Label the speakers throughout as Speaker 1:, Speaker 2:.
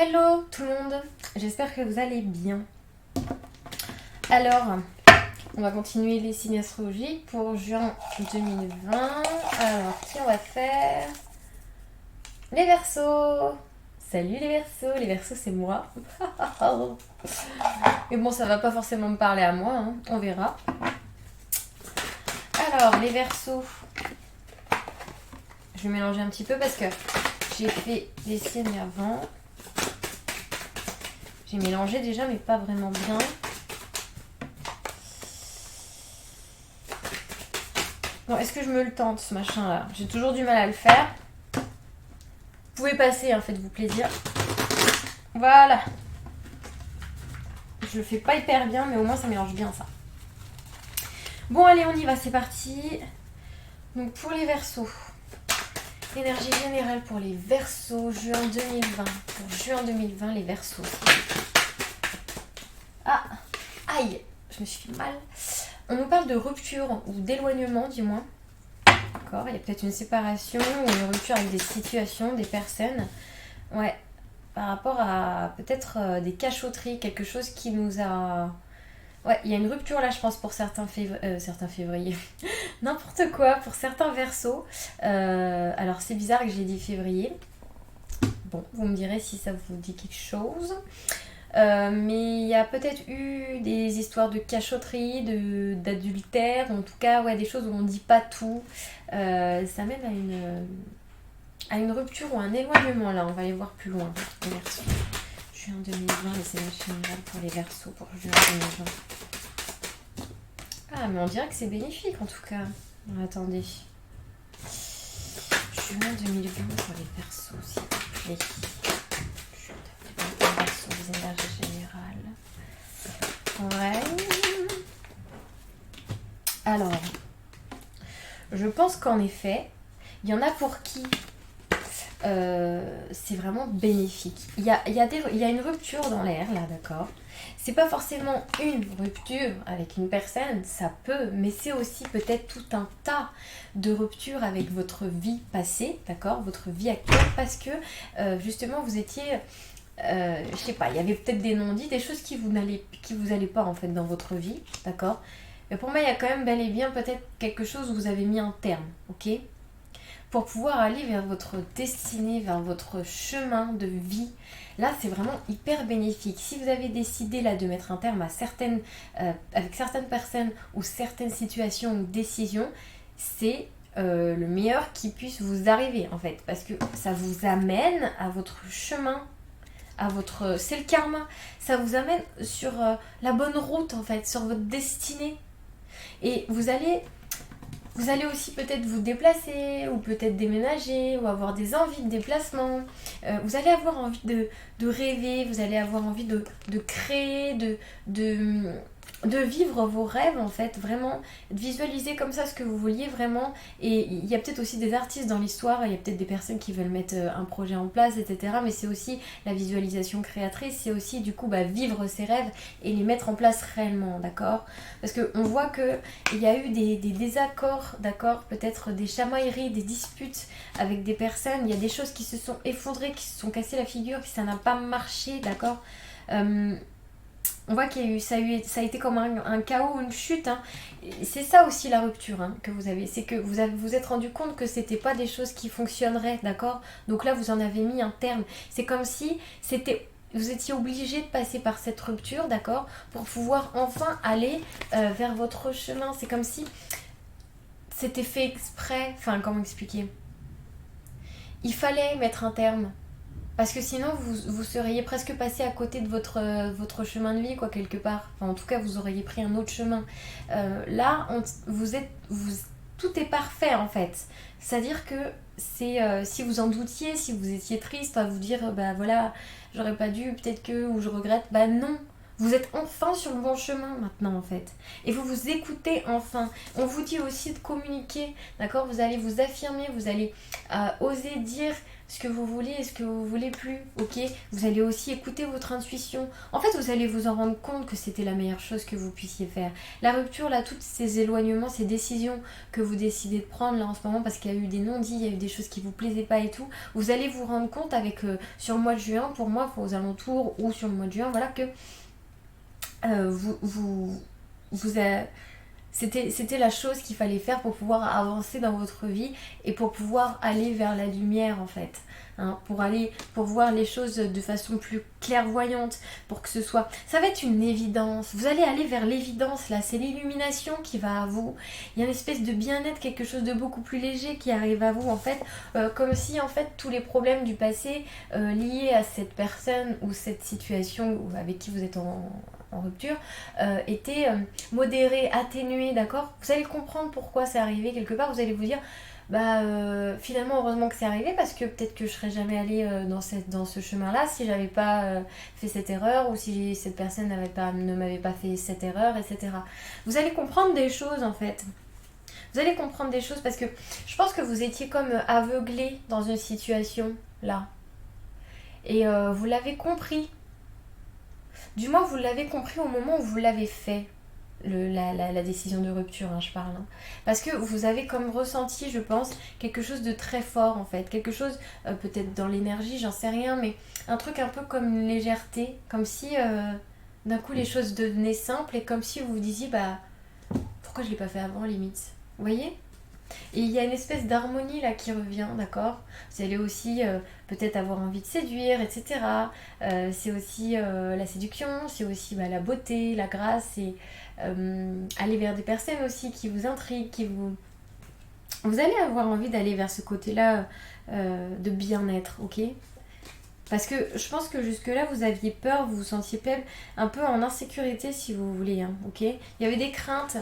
Speaker 1: Hello tout le monde, j'espère que vous allez bien. Alors, on va continuer les signes astrologiques pour juin 2020. Alors, qui on va faire? Les Verseaux. Salut les Verseaux c'est moi. Mais bon, ça va pas forcément me parler à moi, hein. On verra. Alors, les Verseaux. Je vais mélanger un petit peu parce que j'ai fait des signes avant. J'ai mélangé déjà, mais pas vraiment bien. Bon, est-ce que je me le tente, ce machin-là? J'ai toujours du mal à le faire. Vous pouvez passer, hein, faites-vous plaisir. Voilà. Je le fais pas hyper bien, mais au moins ça mélange bien ça. Bon, allez, on y va, c'est parti. Donc, pour les Verseaux. Énergie générale pour les Verseaux, juin 2020. Pour juin 2020, les Verseaux. Ah, aïe, je me suis fait mal. On nous parle de rupture ou d'éloignement, du moins. D'accord, il y a peut-être une séparation ou une rupture avec des situations, des personnes. Ouais, par rapport à peut-être des cachotteries, quelque chose qui nous a... Ouais, il y a une rupture là, je pense, pour certains février. N'importe quoi, pour certains Verseaux. Alors, c'est bizarre que j'ai dit février. Bon, vous me direz si ça vous dit quelque chose. Mais il y a peut-être eu des histoires de cachotterie, d'adultère, en tout cas ouais, des choses où on ne dit pas tout. Ça mène à une rupture ou un éloignement là, on va aller voir plus loin. Les Verseaux. Juin 2020, les énergies générales pour les Verseaux pour juin 2020. Ah mais on dirait que c'est bénéfique en tout cas. Attendez. Juin 2020 pour les Verseaux, s'il vous plaît. Les énergies générales. Ouais. Alors, je pense qu'en effet, il y en a pour qui c'est vraiment bénéfique. Il y a une rupture dans l'air, là, d'accord. C'est pas forcément une rupture avec une personne, ça peut, mais c'est aussi peut-être tout un tas de ruptures avec votre vie passée, d'accord, votre vie actuelle, parce que justement vous étiez... je sais pas, il y avait peut-être des non-dits, des choses qui vous allaient pas en fait dans votre vie, d'accord. Mais pour moi, il y a quand même bel et bien peut-être quelque chose où vous avez mis un terme, ok, pour pouvoir aller vers votre destinée, vers votre chemin de vie. Là, c'est vraiment hyper bénéfique. Si vous avez décidé là de mettre un terme à avec certaines personnes ou certaines situations ou décisions, c'est le meilleur qui puisse vous arriver en fait, parce que ça vous amène à votre chemin. C'est le karma, ça vous amène sur la bonne route en fait, sur votre destinée. Et vous allez aussi peut-être vous déplacer ou peut-être déménager ou avoir des envies de déplacement. Vous allez avoir envie de rêver, vous allez avoir envie de créer, de vivre vos rêves en fait, vraiment de visualiser comme ça ce que vous vouliez vraiment. Et il y a peut-être aussi des artistes dans l'histoire, il y a peut-être des personnes qui veulent mettre un projet en place, etc. Mais c'est aussi la visualisation créatrice, c'est aussi du coup vivre ses rêves et les mettre en place réellement, d'accord. Parce qu'on voit qu'il y a eu des désaccords, d'accord, peut-être des chamailleries, des disputes avec des personnes, il y a des choses qui se sont effondrées, qui se sont cassées la figure, que ça n'a pas marché, d'accord. On voit ça a été comme un chaos, une chute, hein. C'est ça aussi la rupture, hein, que vous avez. C'est que vous êtes rendu compte que c'était pas des choses qui fonctionneraient, d'accord. Donc là, vous en avez mis un terme. C'est comme si vous étiez obligé de passer par cette rupture, d'accord, pour pouvoir enfin aller vers votre chemin. C'est comme si c'était fait exprès. Enfin, comment expliquer? Il fallait mettre un terme. Parce que sinon, vous seriez presque passé à côté de votre chemin de vie, quoi, quelque part. Enfin, en tout cas, vous auriez pris un autre chemin. Là, tout est parfait, en fait. C'est-à-dire que si vous en doutiez, si vous étiez triste, à vous dire, bah voilà, j'aurais pas dû, peut-être que, ou je regrette, bah non. Vous êtes enfin sur le bon chemin maintenant en fait. Et vous vous écoutez enfin. On vous dit aussi de communiquer, d'accord. Vous allez vous affirmer, vous allez oser dire ce que vous voulez et ce que vous voulez plus, ok? Vous allez aussi écouter votre intuition. En fait, vous allez vous en rendre compte que c'était la meilleure chose que vous puissiez faire. La rupture, là, tous ces éloignements, ces décisions que vous décidez de prendre là en ce moment, parce qu'il y a eu des non-dits, il y a eu des choses qui vous plaisaient pas et tout, vous allez vous rendre compte avec, sur le mois de juin, pour moi, aux alentours, ou sur le mois de juin, voilà, que vous avez c'était la chose qu'il fallait faire pour pouvoir avancer dans votre vie et pour pouvoir aller vers la lumière en fait. Hein, pour voir les choses de façon plus clairvoyante, pour que ce soit... Ça va être une évidence. Vous allez aller vers l'évidence là, c'est l'illumination qui va à vous. Il y a une espèce de bien-être, quelque chose de beaucoup plus léger qui arrive à vous en fait. Comme si en fait tous les problèmes du passé liés à cette personne ou cette situation avec qui vous êtes en rupture, était modéré, atténué, d'accord? Vous allez comprendre pourquoi c'est arrivé quelque part, vous allez vous dire, finalement heureusement que c'est arrivé parce que peut-être que je serais jamais allée dans ce chemin-là si j'avais pas fait cette erreur ou si cette personne ne m'avait pas fait cette erreur, etc. Vous allez comprendre des choses en fait. Vous allez comprendre des choses parce que je pense que vous étiez comme aveuglé dans une situation là. Et vous l'avez compris. Du moins, vous l'avez compris au moment où vous l'avez fait, la décision de rupture, hein, je parle. Hein. Parce que vous avez comme ressenti, je pense, quelque chose de très fort, en fait. Quelque chose, peut-être dans l'énergie, j'en sais rien, mais un truc un peu comme une légèreté. Comme si, d'un coup, les choses devenaient simples et comme si vous vous disiez, pourquoi je l'ai pas fait avant, limite. Vous voyez ? Et il y a une espèce d'harmonie là qui revient, d'accord? Vous allez aussi peut-être avoir envie de séduire, etc. C'est aussi la séduction, c'est aussi la beauté, la grâce, et aller vers des personnes aussi qui vous intriguent, Vous allez avoir envie d'aller vers ce côté-là de bien-être, ok? Parce que je pense que jusque-là, vous aviez peur, vous vous sentiez un peu en insécurité, si vous voulez, hein, ok? Il y avait des craintes.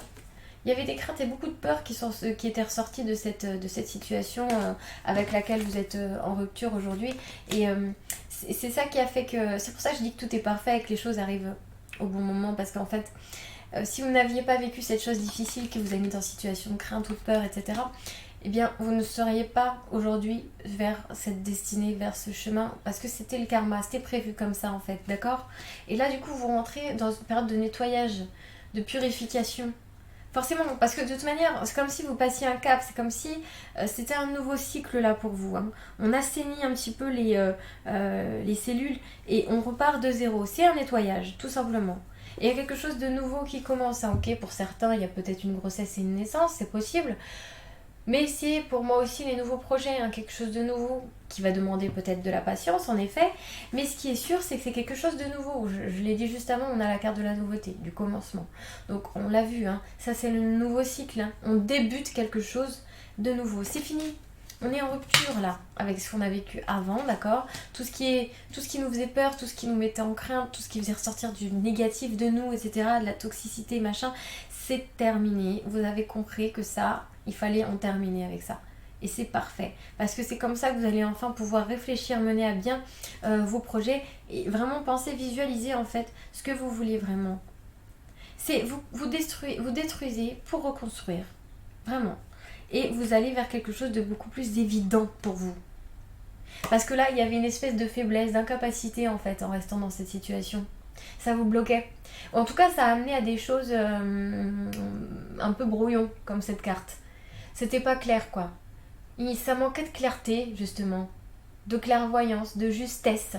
Speaker 1: Il y avait des craintes et beaucoup de peurs qui étaient ressorties de cette situation avec laquelle vous êtes en rupture aujourd'hui. Et c'est ça qui a fait que... C'est pour ça que je dis que tout est parfait et que les choses arrivent au bon moment. Parce qu'en fait, si vous n'aviez pas vécu cette chose difficile qui vous a mis dans une situation de crainte ou de peur, etc., eh bien, vous ne seriez pas aujourd'hui vers cette destinée, vers ce chemin, parce que c'était le karma, c'était prévu comme ça en fait, d'accord? Et là, du coup, vous rentrez dans une période de nettoyage, de purification. Forcément, parce que de toute manière, c'est comme si vous passiez un cap, c'est comme si c'était un nouveau cycle là pour vous. Hein. On assainit un petit peu les cellules et on repart de zéro. C'est un nettoyage, tout simplement. Et il y a quelque chose de nouveau qui commence. Hein, ok, pour certains, il y a peut-être une grossesse et une naissance, c'est possible. Mais c'est pour moi aussi les nouveaux projets, hein, quelque chose de nouveau qui va demander peut-être de la patience en effet. Mais ce qui est sûr, c'est que c'est quelque chose de nouveau. Je l'ai dit juste avant, on a la carte de la nouveauté, du commencement. Donc on l'a vu, hein, ça c'est le nouveau cycle. Hein. On débute quelque chose de nouveau. C'est fini. On est en rupture là, avec ce qu'on a vécu avant, d'accord? Tout ce qui nous faisait peur, tout ce qui nous mettait en crainte, tout ce qui faisait ressortir du négatif de nous, etc., de la toxicité, machin, c'est terminé. Vous avez compris que ça, il fallait en terminer avec ça. Et c'est parfait. Parce que c'est comme ça que vous allez enfin pouvoir réfléchir, mener à bien vos projets et vraiment penser, visualiser en fait ce que vous voulez vraiment. C'est vous détruisez pour reconstruire. Vraiment. Et vous allez vers quelque chose de beaucoup plus évident pour vous. Parce que là, il y avait une espèce de faiblesse, d'incapacité en fait en restant dans cette situation. Ça vous bloquait. En tout cas, ça a amené à des choses un peu brouillon, comme cette carte. C'était pas clair, quoi. Ça manquait de clarté, justement. De clairvoyance, de justesse.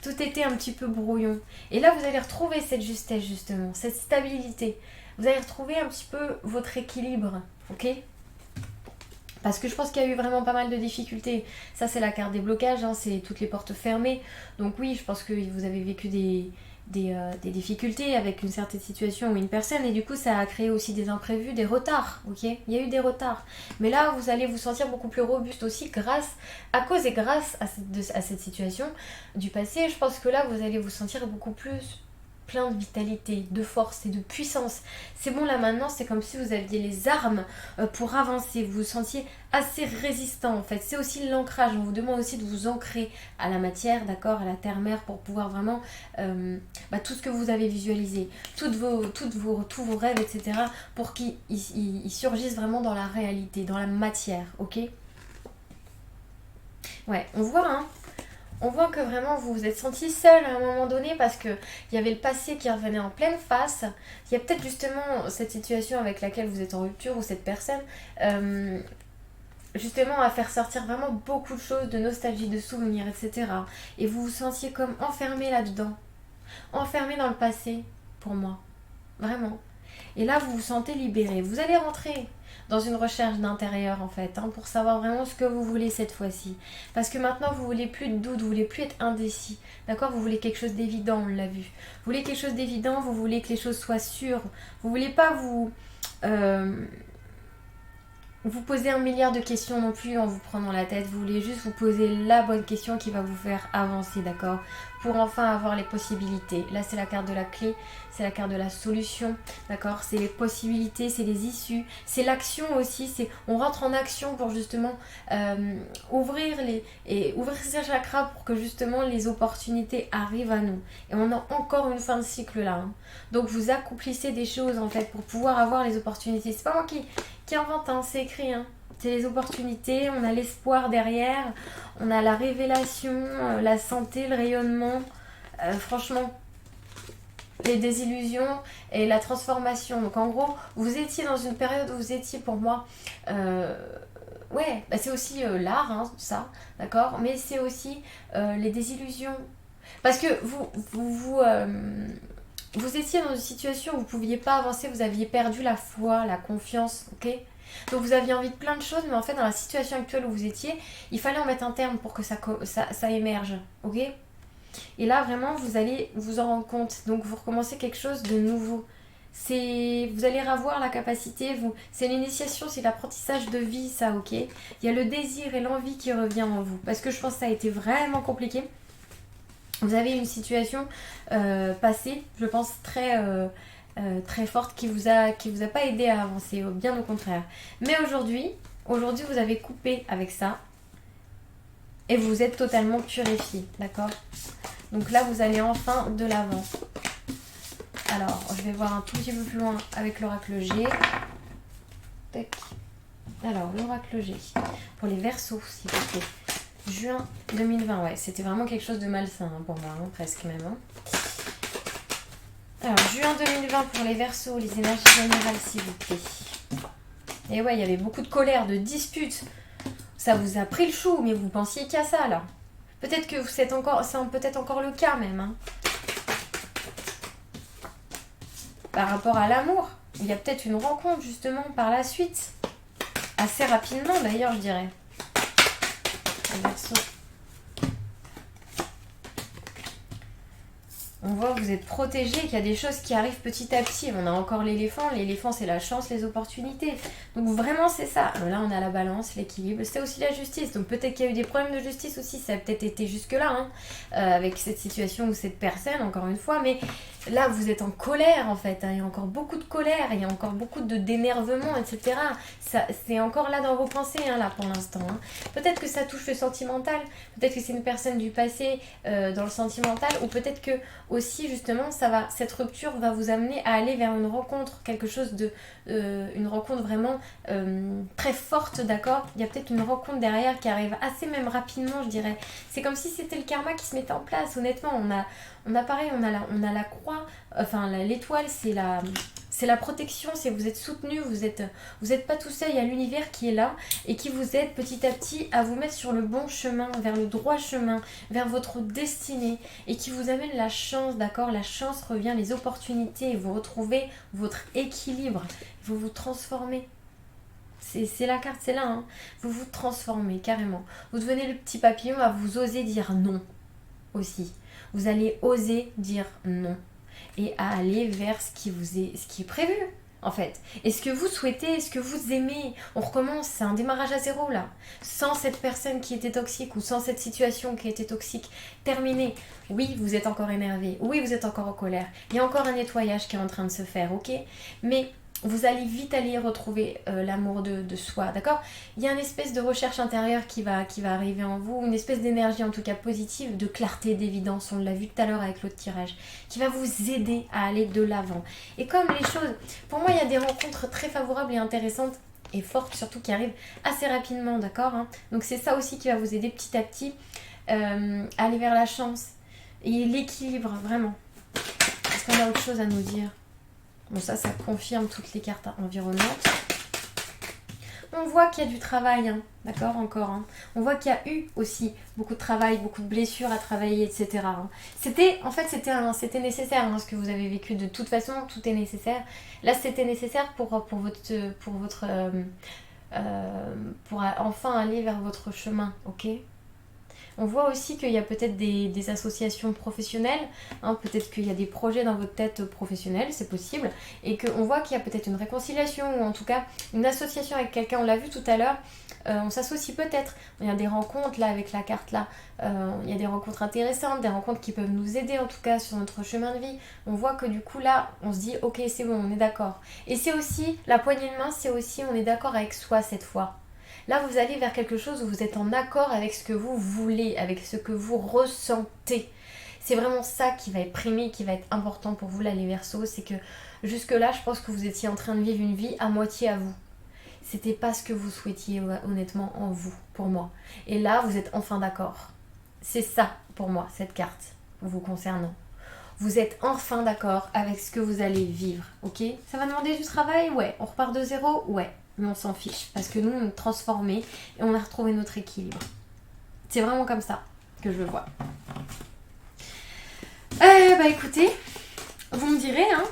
Speaker 1: Tout était un petit peu brouillon. Et là, vous allez retrouver cette justesse, justement. Cette stabilité. Vous allez retrouver un petit peu votre équilibre. Ok ? Parce que je pense qu'il y a eu vraiment pas mal de difficultés. Ça, c'est la carte des blocages, hein, c'est toutes les portes fermées. Donc oui, je pense que vous avez vécu des difficultés avec une certaine situation ou une personne. Et du coup, ça a créé aussi des imprévus, des retards. Ok, il y a eu des retards. Mais là, vous allez vous sentir beaucoup plus robuste aussi à cause et grâce à cette situation du passé. Je pense que là, vous allez vous sentir beaucoup plus plein de vitalité, de force et de puissance. C'est bon là maintenant, c'est comme si vous aviez les armes pour avancer, vous vous sentiez assez résistant en fait. C'est aussi l'ancrage, on vous demande aussi de vous ancrer à la matière, d'accord, à la terre-mère pour pouvoir vraiment tout ce que vous avez visualisé, tous vos rêves, etc. pour qu'ils surgissent vraiment dans la réalité, dans la matière, ok ? Ouais, on voit, hein. On voit que vraiment vous vous êtes senti seul à un moment donné parce que il y avait le passé qui revenait en pleine face. Il y a peut-être justement cette situation avec laquelle vous êtes en rupture ou cette personne, euh, justement à faire sortir vraiment beaucoup de choses, de nostalgie, de souvenirs, etc. Et vous vous sentiez comme enfermé là-dedans, enfermé dans le passé, pour moi, vraiment. Et là, vous vous sentez libéré. Vous allez rentrer dans une recherche d'intérieur, en fait, hein, pour savoir vraiment ce que vous voulez cette fois-ci. Parce que maintenant, vous voulez plus de doute, vous voulez plus être indécis. D'accord? Vous voulez quelque chose d'évident, on l'a vu. Vous voulez quelque chose d'évident, vous voulez que les choses soient sûres. Vous voulez pas euh, vous poser un milliard de questions non plus en vous prenant la tête. Vous voulez juste vous poser la bonne question qui va vous faire avancer, d'accord? Pour enfin avoir les possibilités. Là, c'est la carte de la clé, c'est la carte de la solution, d'accord? C'est les possibilités, c'est les issues, c'est l'action aussi. C'est on rentre en action pour justement ouvrir ses chakras pour que justement les opportunités arrivent à nous. Et on a encore une fin de cycle là, hein. Donc vous accomplissez des choses en fait pour pouvoir avoir les opportunités. C'est pas moi qui invente, hein, c'est écrit, hein. C'est les opportunités, on a l'espoir derrière, on a la révélation, la santé, le rayonnement, franchement, les désillusions et la transformation. Donc en gros, vous étiez dans une période où vous étiez pour moi, ouais, bah c'est aussi l'art, hein, ça, d'accord, mais c'est aussi les désillusions. Parce que vous étiez dans une situation où vous ne pouviez pas avancer, vous aviez perdu la foi, la confiance, ok? Donc vous aviez envie de plein de choses, mais en fait dans la situation actuelle où vous étiez, il fallait en mettre un terme pour que ça émerge, ok? Et là vraiment vous allez vous en rendre compte, donc vous recommencez quelque chose de nouveau. Vous allez avoir la capacité, c'est l'initiation, c'est l'apprentissage de vie, ça, ok? Il y a le désir et l'envie qui revient en vous, parce que je pense que ça a été vraiment compliqué. Vous avez une situation passée, je pense, très forte qui vous a pas aidé à avancer, bien au contraire. Mais aujourd'hui, vous avez coupé avec ça et vous êtes totalement purifié, d'accord? Donc là, vous allez enfin de l'avant. Alors, je vais voir un tout petit peu plus loin avec l'oracle G. Tac. Alors, l'oracle G. Pour les Verseaux, s'il vous plaît. Juin 2020, ouais, c'était vraiment quelque chose de malsain, hein, pour moi, hein, presque même. Hein. Alors, juin 2020 pour les Verseaux, les énergies générales, s'il vous plaît. Et ouais, il y avait beaucoup de colère, de disputes. Ça vous a pris le chou, mais vous pensiez qu'à ça, là. Peut-être que c'est peut-être encore le cas, même. Hein. Par rapport à l'amour, il y a peut-être une rencontre, justement, par la suite. Assez rapidement, d'ailleurs, je dirais. Verseau. On voit que vous êtes protégé, qu'il y a des choses qui arrivent petit à petit. On a encore l'éléphant. L'éléphant, c'est la chance, les opportunités. Donc vraiment, c'est ça. Là, on a la balance, l'équilibre. C'est aussi la justice. Donc peut-être qu'il y a eu des problèmes de justice aussi. Ça a peut-être été jusque-là, hein, avec cette situation ou cette personne, encore une fois. Mais là, vous êtes en colère, en fait. Hein. Il y a encore beaucoup de colère. Il y a encore beaucoup d'énervement, etc. C'est encore là dans vos pensées, hein, là, pour l'instant. Hein. Peut-être que ça touche le sentimental. Peut-être que c'est une personne du passé dans le sentimental. Ou peut-être que aussi justement cette rupture va vous amener à aller vers une rencontre, quelque chose une rencontre vraiment très forte, d'accord? Il y a peut-être une rencontre derrière qui arrive assez même rapidement, je dirais. C'est comme si c'était le karma qui se mettait en place. Honnêtement, on a pareil, on a la croix, enfin l'étoile, c'est la protection, c'est vous êtes soutenu, vous êtes pas tout seul, il y a l'univers qui est là et qui vous aide petit à petit à vous mettre sur le bon chemin, vers le droit chemin, vers votre destinée et qui vous amène la chance, d'accord? La chance revient, les opportunités et vous retrouvez votre équilibre, vous vous transformez. C'est la carte, c'est là, hein. Vous vous transformez carrément. Vous devenez le petit papillon à vous oser dire non aussi. Vous allez oser dire non et à aller vers ce qui est prévu en fait. Et ce que vous souhaitez, ce que vous aimez, on recommence, c'est un démarrage à zéro là. Sans cette personne qui était toxique ou sans cette situation qui était toxique, terminé. Oui, vous êtes encore énervé, oui, vous êtes encore en colère. Il y a encore un nettoyage qui est en train de se faire, ok? Mais vous allez vite aller retrouver l'amour de soi, d'accord? Il y a une espèce de recherche intérieure qui va arriver en vous, une espèce d'énergie en tout cas positive, de clarté, d'évidence, on l'a vu tout à l'heure avec l'autre tirage, qui va vous aider à aller de l'avant. Et comme les choses, pour moi il y a des rencontres très favorables et intéressantes et forte, surtout qui arrive assez rapidement, d'accord, hein. Donc c'est ça aussi qui va vous aider petit à petit à aller vers la chance et l'équilibre, vraiment. Est-ce qu'on a autre chose à nous dire? Bon, ça confirme toutes les cartes environnantes. On voit qu'il y a du travail, hein, d'accord, encore. Hein. On voit qu'il y a eu aussi beaucoup de travail, beaucoup de blessures à travailler, etc. Hein. C'était nécessaire, hein, ce que vous avez vécu. De toute façon, tout est nécessaire. Là, c'était nécessaire pour enfin aller vers votre chemin, ok? On voit aussi qu'il y a peut-être des associations professionnelles, hein, peut-être qu'il y a des projets dans votre tête professionnelle, c'est possible, et qu'on voit qu'il y a peut-être une réconciliation, ou en tout cas une association avec quelqu'un, on l'a vu tout à l'heure, on s'associe peut-être, il y a des rencontres là avec la carte là, il y a des rencontres intéressantes, des rencontres qui peuvent nous aider en tout cas sur notre chemin de vie, on voit que du coup là, on se dit ok c'est bon, on est d'accord. Et c'est aussi, la poignée de main, c'est aussi on est d'accord avec soi cette fois. Là, vous allez vers quelque chose où vous êtes en accord avec ce que vous voulez, avec ce que vous ressentez. C'est vraiment ça qui va être primé, qui va être important pour vous, là, les Verseaux. C'est que jusque-là, je pense que vous étiez en train de vivre une vie à moitié à vous. C'était pas ce que vous souhaitiez, honnêtement, en vous, pour moi. Et là, vous êtes enfin d'accord. C'est ça, pour moi, cette carte, vous concernant. Vous êtes enfin d'accord avec ce que vous allez vivre, ok? Ça va demander du travail? Ouais. On repart de zéro? Ouais. Mais on s'en fiche, parce que nous, on est transformés et on a retrouvé notre équilibre. C'est vraiment comme ça que je le vois. Bah écoutez, vous me direz, hein.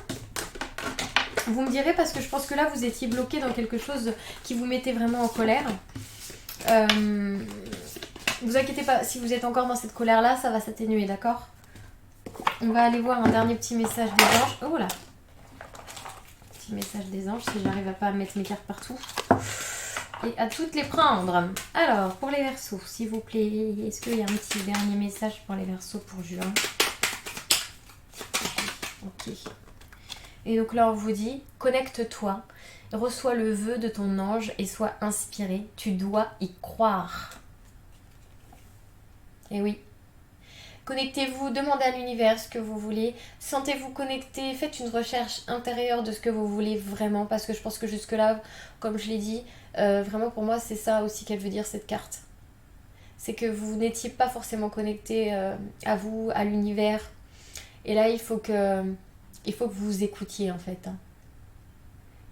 Speaker 1: Vous me direz, parce que je pense que là, vous étiez bloqué dans quelque chose qui vous mettait vraiment en colère. Vous inquiétez pas, si vous êtes encore dans cette colère-là, ça va s'atténuer, d'accord? On va aller voir un dernier petit message des anges. Oh là! Petit message des anges, si j'arrive à pas mettre mes cartes partout. Et à toutes les prendre. Alors, pour les Verseaux, s'il vous plaît, est-ce qu'il y a un petit dernier message pour les Verseaux pour juin? Ok. Et donc là, on vous dit, connecte-toi, reçois le vœu de ton ange et sois inspiré. Tu dois y croire. Et oui. Connectez-vous, demandez à l'univers ce que vous voulez, sentez-vous connecté, faites une recherche intérieure de ce que vous voulez vraiment, parce que je pense que jusque-là, comme je l'ai dit, vraiment pour moi c'est ça aussi qu'elle veut dire cette carte. C'est que vous n'étiez pas forcément connecté à vous, à l'univers, et là il faut que vous vous écoutiez en fait. Hein.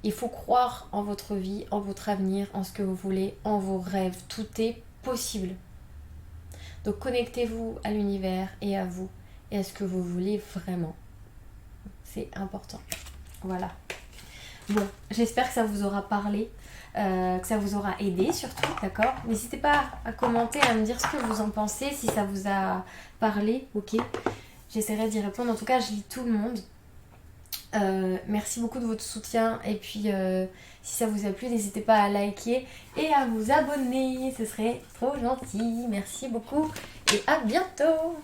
Speaker 1: Il faut croire en votre vie, en votre avenir, en ce que vous voulez, en vos rêves, tout est possible. Donc connectez-vous à l'univers et à vous et à ce que vous voulez vraiment. C'est important. Voilà. Bon, j'espère que ça vous aura parlé, que ça vous aura aidé surtout, d'accord? N'hésitez pas à commenter, à me dire ce que vous en pensez, si ça vous a parlé, ok? J'essaierai d'y répondre. En tout cas, je lis tout le monde. Merci beaucoup de votre soutien et puis si ça vous a plu, n'hésitez pas à liker et à vous abonner, ce serait trop gentil. Merci beaucoup et à bientôt.